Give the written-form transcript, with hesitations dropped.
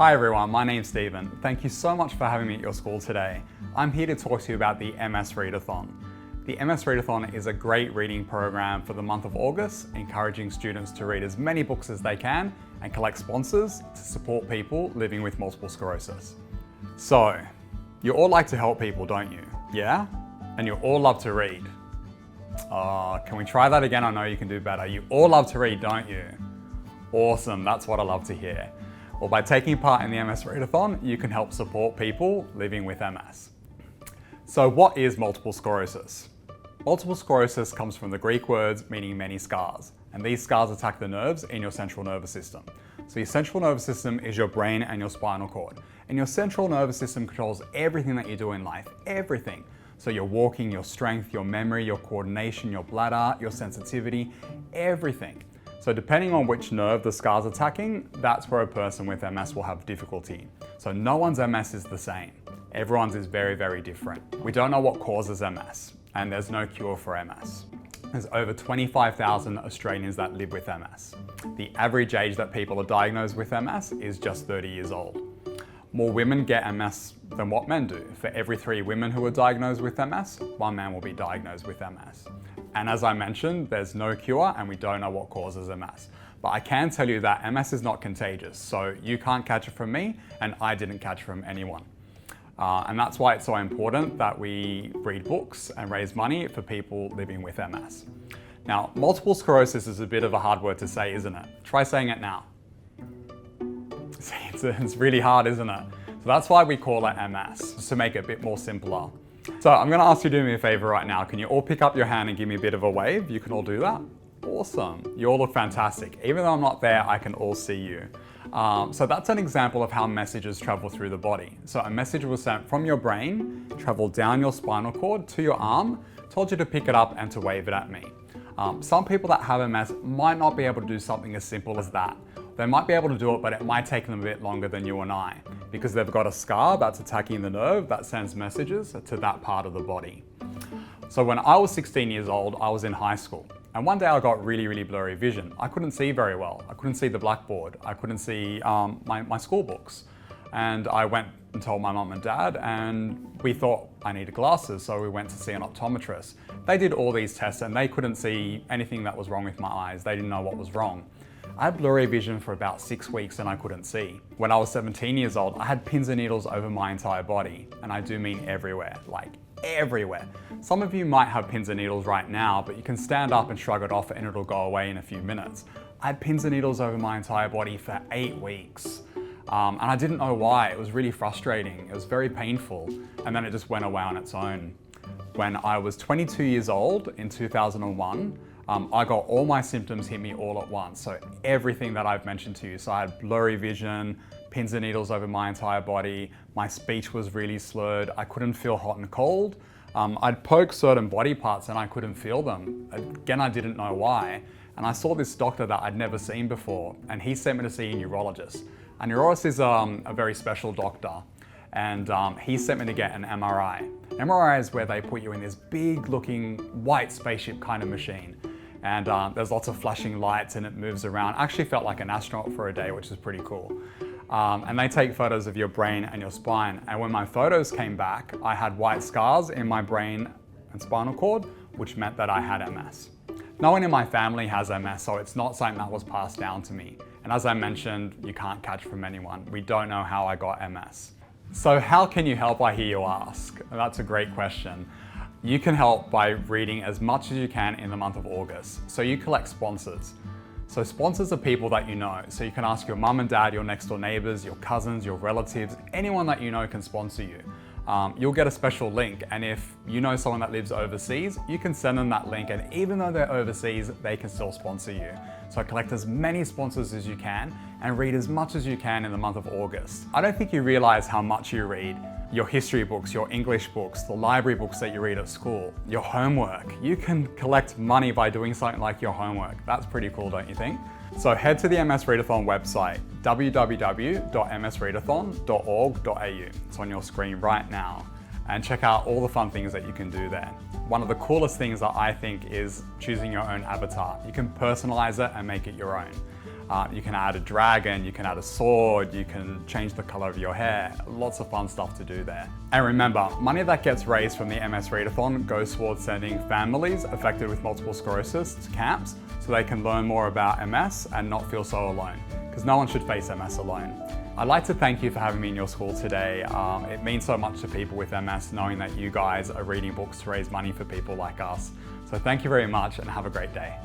Hi everyone, my name's Stephen. Thank you so much for having me at your school today. I'm here to talk to you about the MS Readathon. The MS Readathon is a great reading program for the month of August, encouraging students to read as many books as they can and collect sponsors to support people living with multiple sclerosis. So, you all like to help people, don't you? Yeah? And you all love to read. Can we try that again? I know you can do better. You all love to read, don't you? Awesome, that's what I love to hear. Well, by taking part in the MS Readathon, you can help support people living with MS. So what is multiple sclerosis? Multiple sclerosis comes from the Greek words meaning many scars, and these scars attack the nerves in your central nervous system. So your central nervous system is your brain and your spinal cord, and your central nervous system controls everything that you do in life, everything. So your walking, your strength, your memory, your coordination, your bladder, your sensitivity, everything. So depending on which nerve the scar's attacking, that's where a person with MS will have difficulty. So no one's MS is the same. Everyone's is very, very different. We don't know what causes MS, and there's no cure for MS. There's over 25,000 Australians that live with MS. The average age that people are diagnosed with MS is just 30 years old. More women get MS than what men do. For every 3 women who are diagnosed with MS, 1 man will be diagnosed with MS. And as I mentioned, there's no cure and we don't know what causes MS. But I can tell you that MS is not contagious, so you can't catch it from me and I didn't catch it from anyone. And that's why it's so important that we read books and raise money for people living with MS. Now, multiple sclerosis is a bit of a hard word to say, isn't it? Try saying it now. See, it's really hard, isn't it? So that's why we call it MS, just to make it a bit more simpler. So I'm gonna ask you to do me a favor right now. Can you all pick up your hand and give me a bit of a wave? You can all do that? Awesome. You all look fantastic. Even though I'm not there, I can all see you. So that's an example of how messages travel through the body. So a message was sent from your brain, traveled down your spinal cord to your arm, told you to pick it up and to wave it at me. Some people that have MS might not be able to do something as simple as that. They might be able to do it, but it might take them a bit longer than you and I, because they've got a scar that's attacking the nerve that sends messages to that part of the body. So when I was 16 years old, I was in high school. And one day I got really, really blurry vision. I couldn't see very well. I couldn't see the blackboard. I couldn't see my school books. And I went and told my mum and dad, and we thought I needed glasses, so we went to see an optometrist. They did all these tests and they couldn't see anything that was wrong with my eyes. They didn't know what was wrong. I had blurry vision for about 6 weeks and I couldn't see. When I was 17 years old, I had pins and needles over my entire body. And I do mean everywhere, like everywhere. Some of you might have pins and needles right now, but you can stand up and shrug it off and it'll go away in a few minutes. I had pins and needles over my entire body for 8 weeks. And I didn't know why. It was really frustrating. It was very painful. And then it just went away on its own. When I was 22 years old in 2001, I got all my symptoms hit me all at once. So everything that I've mentioned to you. So I had blurry vision, pins and needles over my entire body. My speech was really slurred. I couldn't feel hot and cold. I'd poke certain body parts and I couldn't feel them. Again, I didn't know why. And I saw this doctor that I'd never seen before, and he sent me to see a neurologist. A neurologist is a very special doctor, and he sent me to get an MRI. MRI is where they put you in this big looking white spaceship kind of machine. And there's lots of flashing lights and it moves around. I actually felt like an astronaut for a day, which is pretty cool. And they take photos of your brain and your spine. And when my photos came back, I had white scars in my brain and spinal cord, which meant that I had MS. No one in my family has MS, so it's not something that was passed down to me. And as I mentioned, you can't catch from anyone. We don't know how I got MS. So how can you help, I hear you ask? That's a great question. You can help by reading as much as you can in the month of August. So you collect sponsors. So sponsors are people that you know. So you can ask your mum and dad, your next door neighbors, your cousins, your relatives, anyone that you know can sponsor you. You'll get a special link, and if you know someone that lives overseas, you can send them that link, and even though they're overseas, they can still sponsor you. So collect as many sponsors as you can and read as much as you can in the month of August. I don't think you realize how much you read. Your history books, your English books, the library books that you read at school, your homework. You can collect money by doing something like your homework. That's pretty cool, don't you think? So head to the MS Readathon website, www.msreadathon.org.au. It's on your screen right now. And check out all the fun things that you can do there. One of the coolest things that I think is choosing your own avatar. You can personalize it and make it your own. You can add a dragon, you can add a sword, you can change the color of your hair. Lots of fun stuff to do there. And remember, money that gets raised from the MS Readathon goes towards sending families affected with multiple sclerosis to camps so they can learn more about MS and not feel so alone, because no one should face MS alone. I'd like to thank you for having me in your school today. It means so much to people with MS knowing that you guys are reading books to raise money for people like us. So thank you very much and have a great day.